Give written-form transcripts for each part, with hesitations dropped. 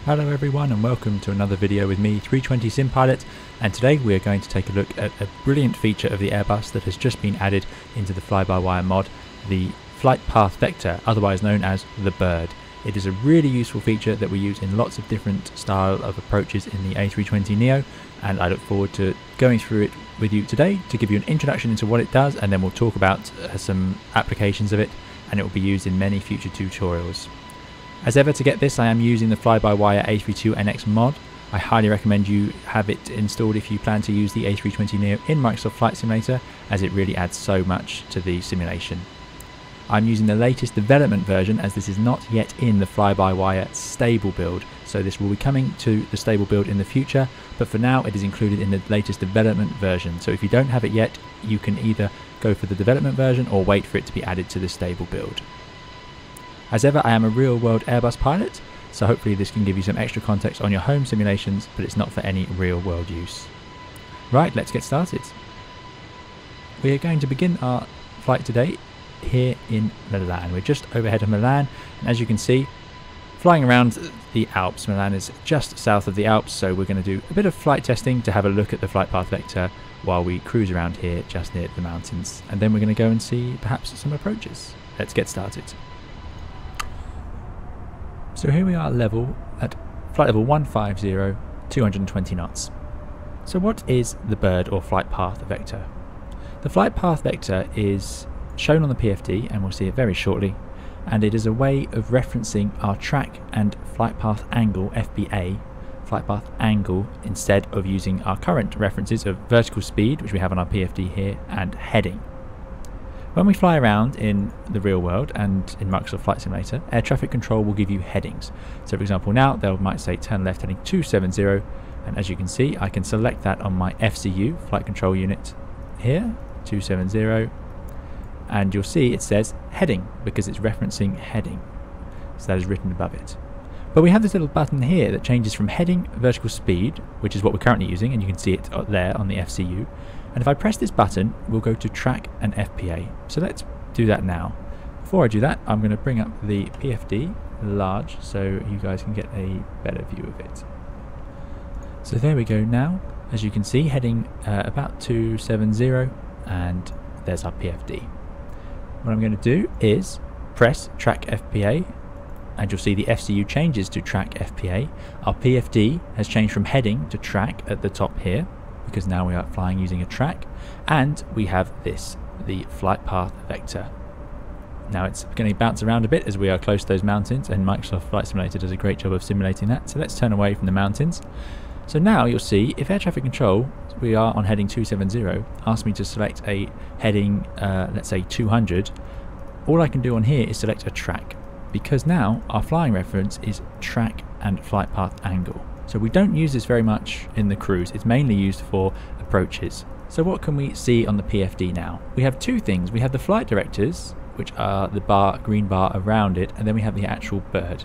Hello everyone and welcome to another video with me, 320 Sim Pilot, and today we are going to take a look at a brilliant feature of the Airbus that has just been added into the Fly-by-Wire mod, the Flight Path Vector, otherwise known as the bird. It is a really useful feature that we use in lots of different style of approaches in the A320 NEO, and I look forward to going through it with you today to give you an introduction into what it does, and then we'll talk about some applications of it, and it will be used in many future tutorials. As ever, to get this I am using the Flybywire A32NX mod. I highly recommend you have it installed if you plan to use the A320 NEO in Microsoft Flight Simulator, as it really adds so much to the simulation. I'm using the latest development version as this is not yet in the Flybywire stable build, so this will be coming to the stable build in the future, but for now it is included in the latest development version. So if you don't have it yet, you can either go for the development version or wait for it to be added to the stable build. As ever, I am a real world Airbus pilot, so hopefully this can give you some extra context on your home simulations, but it's not for any real world use. Right, let's get started. We are going to begin our flight today here in Milan. We're just overhead of Milan, and as you can see, flying around the Alps. Milan is just south of the Alps, so we're going to do a bit of flight testing to have a look at the flight path vector while we cruise around here just near the mountains, and then we're going to go and see perhaps some approaches. Let's get started. So here we are at flight level 150, 220 knots. So what is the bird or flight path vector? The flight path vector is shown on the PFD, and we'll see it very shortly, and it is a way of referencing our track and flight path angle, FPA, flight path angle, instead of using our current references of vertical speed, which we have on our PFD here, and heading. When we fly around in the real world and in Microsoft Flight Simulator, air traffic control will give you headings. So for example, now they might say turn left heading 270, and as you can see, I can select that on my FCU, flight control unit here, 270, and you'll see it says heading because it's referencing heading. So that is written above it. But we have this little button here that changes from heading vertical speed, which is what we're currently using, and you can see it there on the FCU. And if I press this button, we'll go to track and FPA. So let's do that now. Before I do that, I'm going to bring up the PFD large so you guys can get a better view of it. So there we go now. As you can see, heading about 270, and there's our PFD. What I'm going to do is press track FPA, and you'll see the FCU changes to track FPA. Our PFD has changed from heading to track at the top here, because now we are flying using a track, and we have this, the flight path vector. Now it's going to bounce around a bit as we are close to those mountains, and Microsoft Flight Simulator does a great job of simulating that. So let's turn away from the mountains. So now you'll see if air traffic control, we are on heading 270, asks me to select a heading, let's say 200, all I can do on here is select a track, because now our flying reference is track and flight path angle. So we don't use this very much in the cruise, it's mainly used for approaches. So what can we see on the PFD now? We have two things. We have the flight directors, which are the green bar around it, and then we have the actual bird.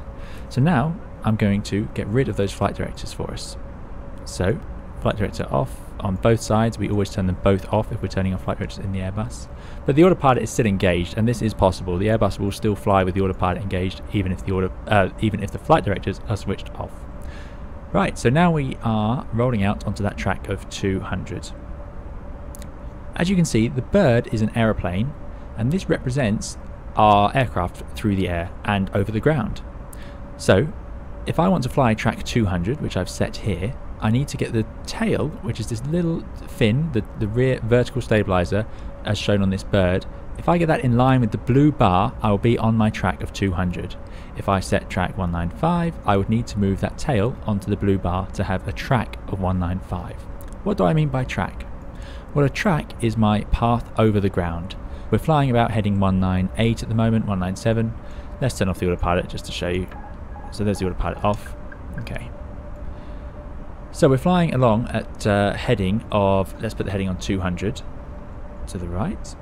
So now I'm going to get rid of those flight directors for us. So flight director off on both sides. We always turn them both off if we're turning off flight directors in the Airbus. But the autopilot is still engaged, and this is possible. The Airbus will still fly with the autopilot engaged even if the flight directors are switched off. Right, so now we are rolling out onto that track of 200. As you can see, the bird is an aeroplane, and this represents our aircraft through the air and over the ground. So if I want to fly track 200, which I've set here, I need to get the tail, which is this little fin, the rear vertical stabilizer as shown on this bird. If I get that in line with the blue bar, I will be on my track of 200. If I set track 195, I would need to move that tail onto the blue bar to have a track of 195. What do I mean by track? Well, a track is my path over the ground. We're flying about heading 198 at the moment, 197. Let's turn off the autopilot just to show you. So there's the autopilot off. Okay. So we're flying along at heading of, let's put the heading on 200 to the right.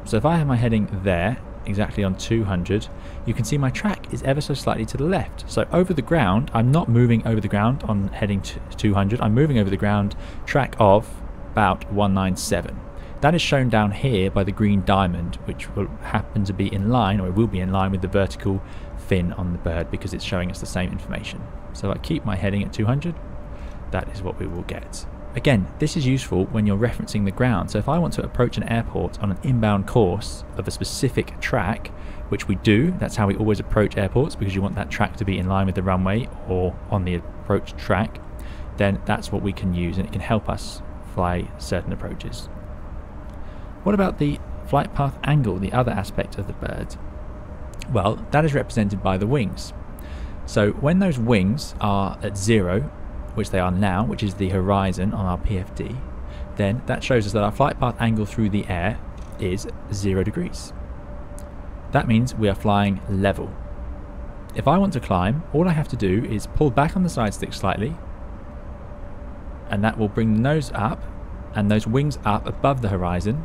So if I have my heading there, exactly on 200, you can see my track is ever so slightly to the left. So over the ground, I'm not moving over the ground on heading 200, I'm moving over the ground track of about 197. That is shown down here by the green diamond, which will happen to be in line, or it will be in line with the vertical fin on the bird because it's showing us the same information. So I keep my heading at 200, that is what we will get. Again, this is useful when you're referencing the ground. So if I want to approach an airport on an inbound course of a specific track, which we do, that's how we always approach airports, because you want that track to be in line with the runway or on the approach track, then that's what we can use, and it can help us fly certain approaches. What about the flight path angle, the other aspect of the bird? Well, that is represented by the wings. So when those wings are at 0, which they are now, which is the horizon on our PFD, then that shows us that our flight path angle through the air is 0 degrees. That means we are flying level. If I want to climb, all I have to do is pull back on the side stick slightly, and that will bring the nose up and those wings up above the horizon,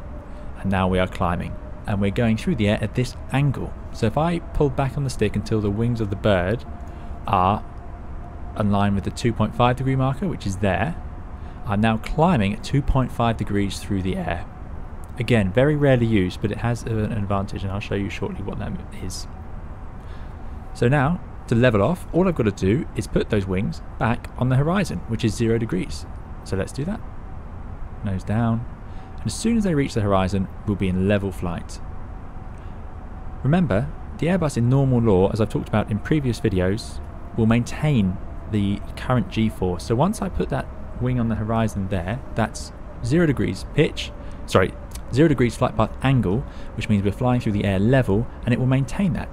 and now we are climbing. And we're going through the air at this angle. So if I pull back on the stick until the wings of the bird are in line with the 2.5 degree marker, which is there, I'm now climbing at 2.5 degrees through the air. Again, very rarely used, but it has an advantage, and I'll show you shortly what that is. So now, to level off, all I've got to do is put those wings back on the horizon, which is 0 degrees. So let's do that. Nose down. And as soon as they reach the horizon, we'll be in level flight. Remember, the Airbus in normal law, as I've talked about in previous videos, will maintain the current G-force. So once I put that wing on the horizon there, that's 0 degrees pitch, 0 degrees flight path angle, which means we're flying through the air level, and it will maintain that.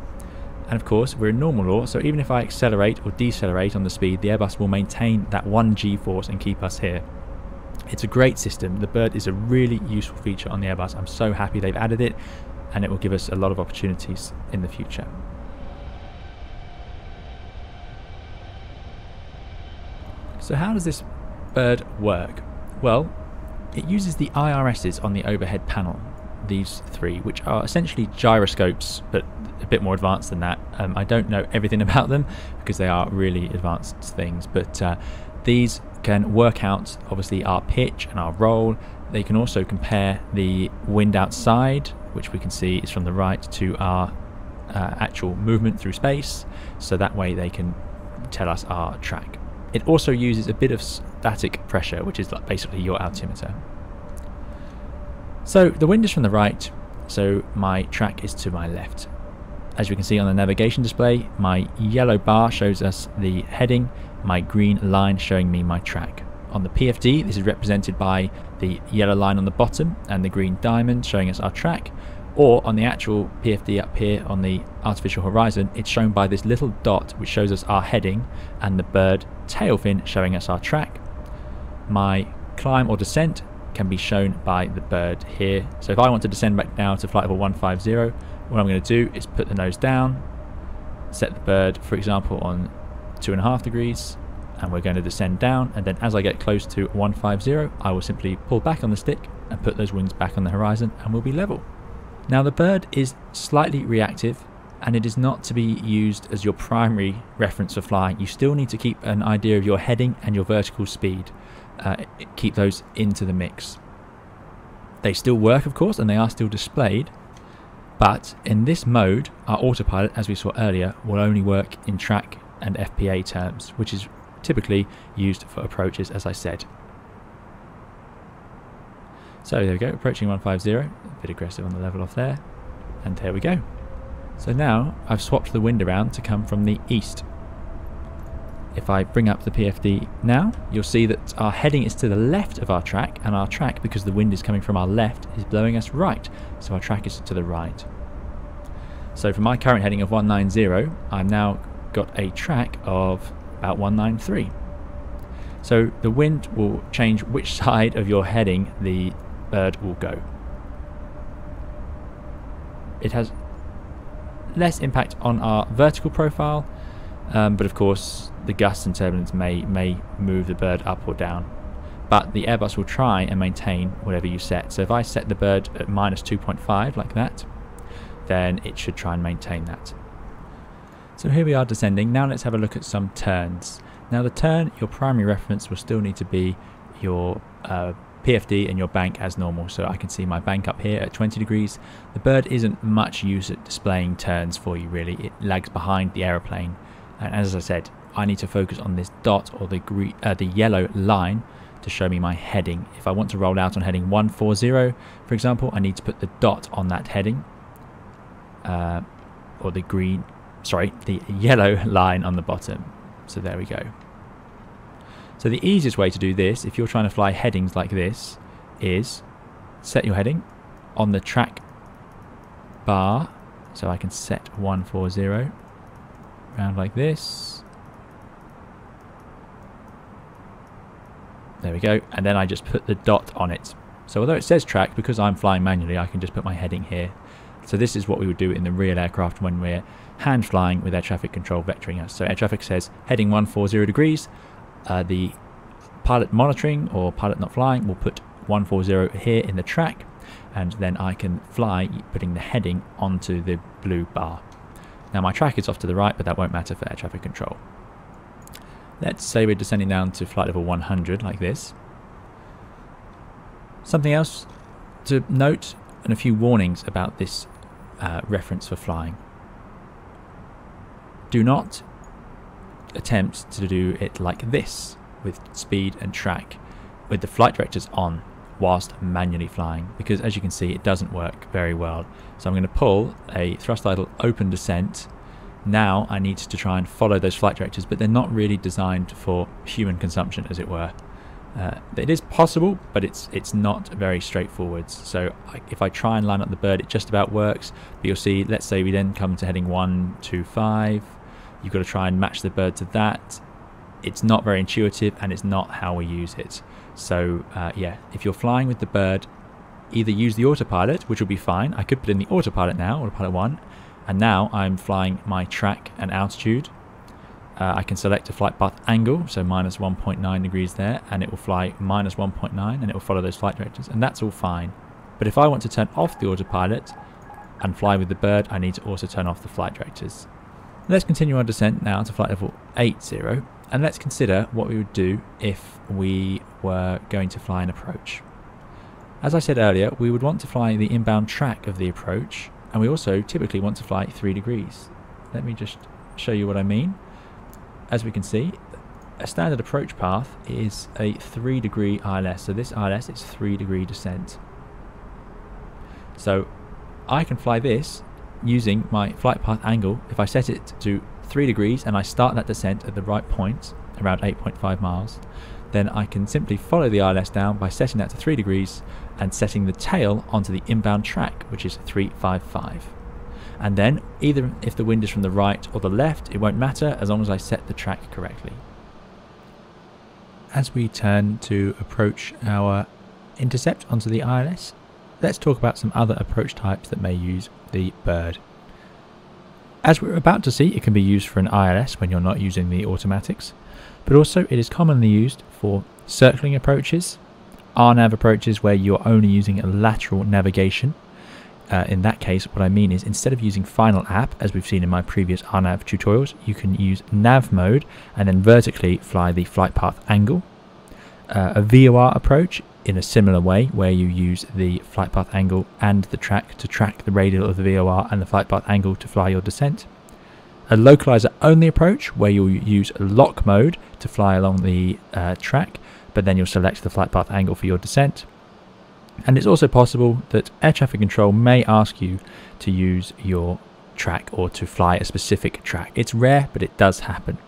And of course, we're in normal law, so even if I accelerate or decelerate on the speed, the Airbus will maintain that 1 G-force and keep us here. It's a great system. The bird is a really useful feature on the Airbus. I'm so happy they've added it, and it will give us a lot of opportunities in the future. So how does this bird work? Well, it uses the IRSs on the overhead panel, these three, which are essentially gyroscopes, but a bit more advanced than that. I don't know everything about them because they are really advanced things, but these can work out obviously our pitch and our roll. They can also compare the wind outside, which we can see is from the right, to our actual movement through space, so that way they can tell us our track. It also uses a bit of static pressure, which is like basically your altimeter. So the wind is from the right, so my track is to my left. As you can see on the navigation display, my yellow bar shows us the heading, my green line showing me my track. On the PFD, this is represented by the yellow line on the bottom and the green diamond showing us our track, or on the actual PFD up here on the artificial horizon, it's shown by this little dot which shows us our heading and the bird tail fin showing us our track. My climb or descent can be shown by the bird here. So if I want to descend back now to flight level 150, what I'm going to do is put the nose down, set the bird, for example, on 2.5 degrees, and we're going to descend down, and then as I get close to 150, I will simply pull back on the stick and put those wings back on the horizon, and we'll be level. Now the bird is slightly reactive, and it is not to be used as your primary reference for flying. You still need to keep an idea of your heading and your vertical speed. Keep those into the mix. They still work, of course, and they are still displayed, but in this mode, our autopilot, as we saw earlier, will only work in track and FPA terms, which is typically used for approaches, as I said. So there we go, approaching 150, a bit aggressive on the level off there, and there we go. So now I've swapped the wind around to come from the east. If I bring up the PFD now, you'll see that our heading is to the left of our track, and our track, because the wind is coming from our left, is blowing us right, so our track is to the right. So for my current heading of 190, I've now got a track of about 193. So the wind will change which side of your heading the bird will go. It has less impact on our vertical profile, but of course the gusts and turbulence may move the bird up or down. But the Airbus will try and maintain whatever you set. So if I set the bird at -2.5 like that, then it should try and maintain that. So here we are descending. Now let's have a look at some turns. Now the turn, your primary reference will still need to be your PFD and your bank as normal. So I can see my bank up here at 20 degrees. The bird isn't much use at displaying turns for you really. It lags behind the aeroplane. And as I said, I need to focus on this dot or the yellow line to show me my heading. If I want to roll out on heading 140, for example, I need to put the dot on that heading, or the yellow line on the bottom. So there we go. So the easiest way to do this, if you're trying to fly headings like this, is set your heading on the track bar. So I can set 140 around like this. There we go. And then I just put the dot on it. So although it says track, because I'm flying manually, I can just put my heading here. So this is what we would do in the real aircraft when we're hand flying with air traffic control vectoring us. So air traffic says heading 140 degrees. The pilot monitoring or pilot not flying will put 140 here in the track, and then I can fly putting the heading onto the blue bar. Now my track is off to the right, but that won't matter for air traffic control. Let's say we're descending down to flight level 100 like this. Something else to note and a few warnings about this reference for flying. Do not attempt to do it like this with speed and track with the flight directors on whilst manually flying, because as you can see it doesn't work very well. So I'm going to pull a thrust idle open descent. Now I need to try and follow those flight directors, but they're not really designed for human consumption, as it were. It is possible, but it's not very straightforward. So if I try and line up the bird, it just about works. But you'll see, let's say we then come to heading 125. You've got to try and match the bird to that. It's not very intuitive, and it's not how we use it. So yeah, if you're flying with the bird, either use the autopilot, which will be fine. I could put in the autopilot now, autopilot 1, and now I'm flying my track and altitude. I can select a flight path angle, so minus 1.9 degrees there, and it will fly minus 1.9, and it will follow those flight directors, and that's all fine. But if I want to turn off the autopilot and fly with the bird, I need to also turn off the flight directors. Let's continue our descent now to flight level 80, and let's consider what we would do if we were going to fly an approach. As I said earlier, we would want to fly the inbound track of the approach, and we also typically want to fly 3 degrees. Let me just show you what I mean. As we can see, a standard approach path is a 3 degree ILS, so this ILS is 3 degree descent. So I can fly this using my flight path angle. If I set it to 3 degrees and I start that descent at the right point, around 8.5 miles, then I can simply follow the ILS down by setting that to 3 degrees and setting the tail onto the inbound track, which is 355. And then either if the wind is from the right or the left, it won't matter as long as I set the track correctly. As we turn to approach our intercept onto the ILS, let's talk about some other approach types that may use the bird. As we're about to see, it can be used for an ILS when you're not using the automatics, but also it is commonly used for circling approaches, RNAV approaches where you're only using a lateral navigation. In that case, what I mean is instead of using final app, as we've seen in my previous RNAV tutorials, you can use nav mode and then vertically fly the flight path angle. A VOR approach in a similar way, where you use the flight path angle and the track to track the radial of the VOR and the flight path angle to fly your descent. A localizer only approach, where you'll use lock mode to fly along the track, but then you'll select the flight path angle for your descent. And it's also possible that air traffic control may ask you to use your track or to fly a specific track. It's rare, but it does happen.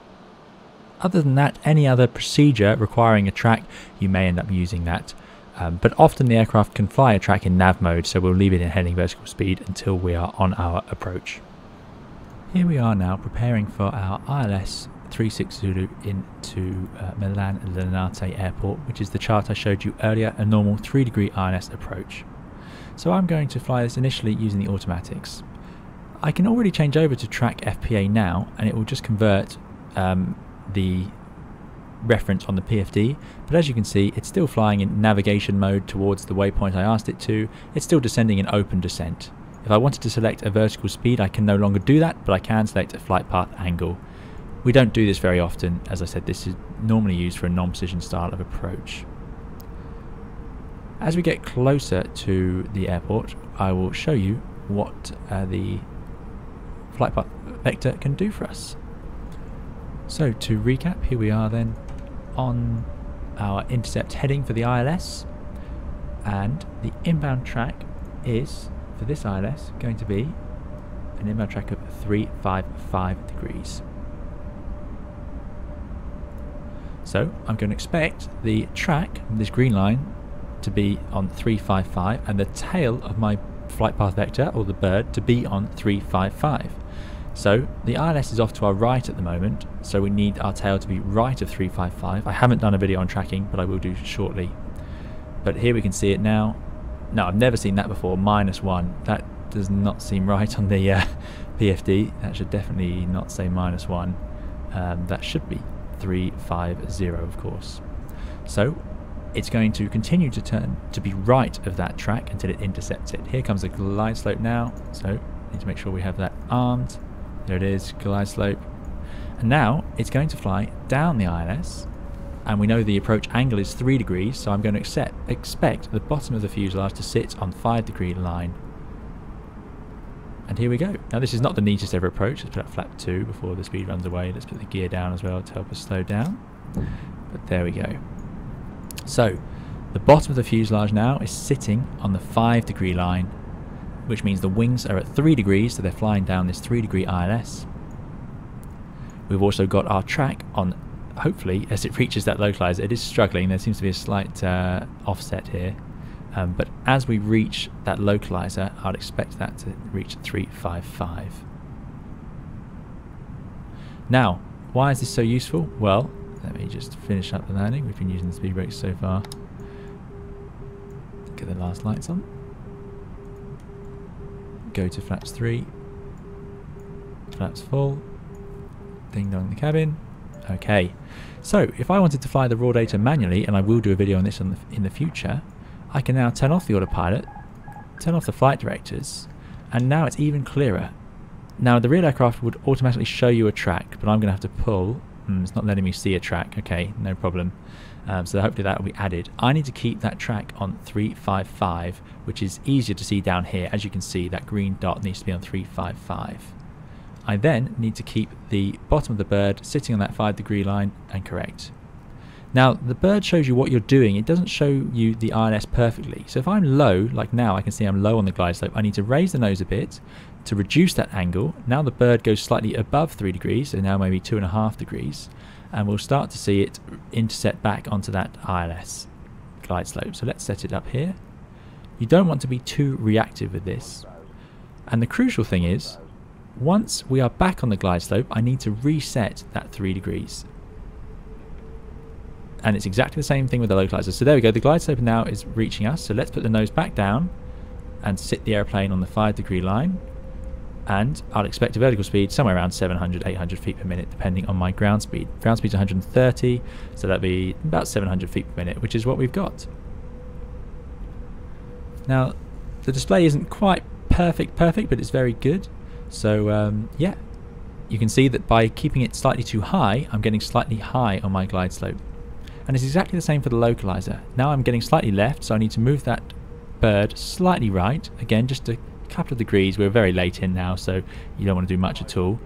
Other than that, any other procedure requiring a track, you may end up using that. But often the aircraft can fly a track in nav mode, so we'll leave it in heading vertical speed until we are on our approach. Here we are now preparing for our ILS 36 Zulu into Milan Lenarte Airport, which is the chart I showed you earlier, a normal 3 degree ILS approach. So I'm going to fly this initially using the automatics. I can already change over to track FPA now, and it will just convert the reference on the PFD, but as you can see, it's still flying in navigation mode towards the waypoint I asked it to. It's still descending in open descent. If I wanted to select a vertical speed, I can no longer do that, but I can select a flight path angle. We don't do this very often. As I said, this is normally used for a non-precision style of approach. As we get closer to the airport, I will show you what the flight path vector can do for us. So to recap, here we are then on our intercept heading for the ILS, and the inbound track is, for this ILS, going to be an inbound track of 355 degrees. So I'm going to expect the track, this green line, to be on 355 and the tail of my flight path vector, or the bird, to be on 355. So the ILS is off to our right at the moment, so we need our tail to be right of 355. I haven't done a video on tracking, but I will do shortly. But here we can see it now. No, I've never seen that before, -1. That does not seem right on the PFD. That should definitely not say -1. That should be 350, of course. So it's going to continue to turn to be right of that track until it intercepts it. Here comes a glide slope now, so need to make sure we have that armed. There it is, glide slope. And now it's going to fly down the ILS, and we know the approach angle is 3 degrees, so I'm going to expect the bottom of the fuselage to sit on 5-degree line. And here we go. Now this is not the neatest ever approach. Let's put up flap 2 before the speed runs away. Let's put the gear down as well to help us slow down. But there we go. So the bottom of the fuselage now is sitting on the 5-degree line, which means the wings are at 3 degrees, so they're flying down this 3-degree ILS. We've also got our track on, hopefully, as it reaches that localizer. It is struggling, there seems to be a slight offset here. But as we reach that localizer, I'd expect that to reach 355. Now, why is this so useful? Well, let me just finish up the landing. We've been using the speed brakes so far. Get the last lights on. Go to flaps 3. Flaps full. Ding dong in the cabin. Okay. So, if I wanted to fly the raw data manually, and I will do a video on this in the future, I can now turn off the autopilot, turn off the flight directors, and now it's even clearer. Now the real aircraft would automatically show you a track, but I'm going to have to pull. It's not letting me see a track. Okay, no problem. So hopefully that will be added. I need to keep that track on 355, which is easier to see down here. As you can see, that green dot needs to be on 355. I then need to keep the bottom of the bird sitting on that 5-degree line and correct. Now the bird shows you what you're doing. It doesn't show you the ILS perfectly. So if I'm low, like now I can see I'm low on the glide slope, I need to raise the nose a bit to reduce that angle. Now the bird goes slightly above 3 degrees, so now maybe 2.5 degrees, and we'll start to see it intercept back onto that ILS glide slope. So let's set it up here. You don't want to be too reactive with this. And the crucial thing is, once we are back on the glide slope, I need to reset that 3 degrees. And it's exactly the same thing with the localizer. So there we go, the glide slope now is reaching us. So let's put the nose back down and sit the airplane on the 5-degree line. And I'll expect a vertical speed somewhere around 700, 800 feet per minute, depending on my ground speed. Ground speed's 130, so that'd be about 700 feet per minute, which is what we've got. Now, the display isn't quite perfect, but it's very good. So, yeah, you can see that by keeping it slightly too high, I'm getting slightly high on my glide slope. And it's exactly the same for the localizer. Now I'm getting slightly left, so I need to move that bird slightly right. Again, just a couple of degrees. We're very late in now, so you don't want to do much at all.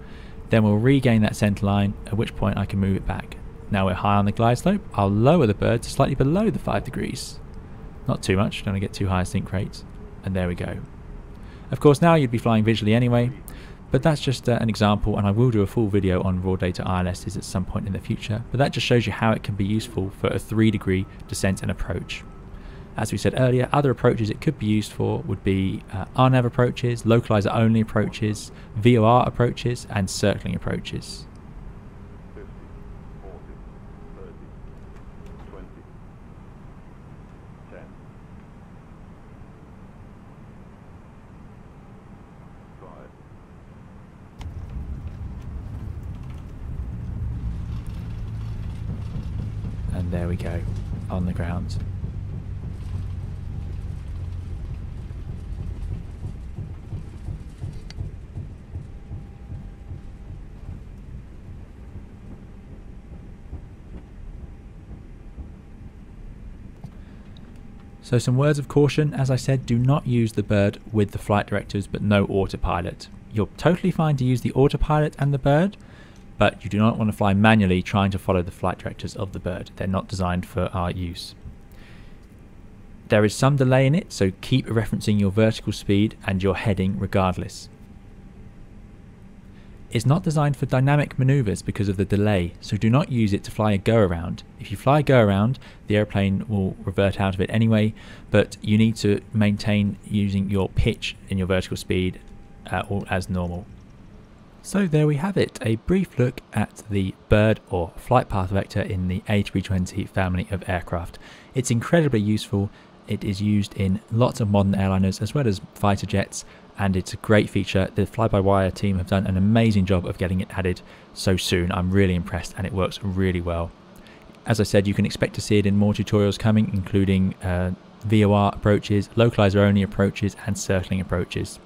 Then we'll regain that center line, at which point I can move it back. Now we're high on the glide slope. I'll lower the bird to slightly below the 5 degrees. Not too much, don't want to get too high a sink rate. And there we go. Of course, now you'd be flying visually anyway, but that's just an example, and I will do a full video on raw data ILSs at some point in the future. But that just shows you how it can be useful for a 3-degree descent and approach. As we said earlier, other approaches it could be used for would be RNAV approaches, localizer only approaches, VOR approaches, and circling approaches. 50, 40, 30, 20, 10, 5. And there we go, on the ground. So some words of caution, as I said, do not use the bird with the flight directives but no autopilot. You're totally fine to use the autopilot and the bird, but you do not want to fly manually trying to follow the flight directives of the bird. They're not designed for our use. There is some delay in it, so keep referencing your vertical speed and your heading regardless. It's not designed for dynamic maneuvers because of the delay, so do not use it to fly a go-around. If you fly a go-around, the airplane will revert out of it anyway, but you need to maintain using your pitch in your vertical speed all as normal. So there we have it, a brief look at the bird or flight path vector in the A320 family of aircraft. It's incredibly useful. It is used in lots of modern airliners as well as fighter jets, and it's a great feature. The Flybywire team have done an amazing job of getting it added so soon. I'm really impressed and it works really well. As I said, you can expect to see it in more tutorials coming, including VOR approaches, localizer only approaches and circling approaches.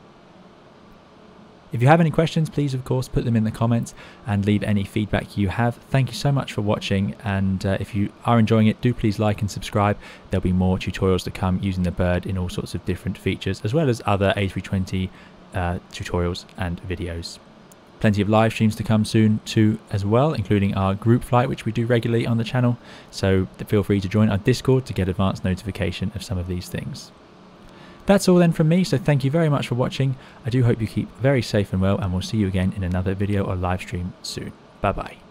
If you have any questions, please of course put them in the comments and leave any feedback you have. Thank you so much for watching, and if you are enjoying it, do please like and subscribe. There'll be more tutorials to come using the bird in all sorts of different features, as well as other A320 tutorials and videos. Plenty of live streams to come soon too as well, including our group flight, which we do regularly on the channel, so feel free to join our Discord to get advanced notification of some of these things. That's all then from me, so thank you very much for watching. I do hope you keep very safe and well, and we'll see you again in another video or live stream soon. Bye bye.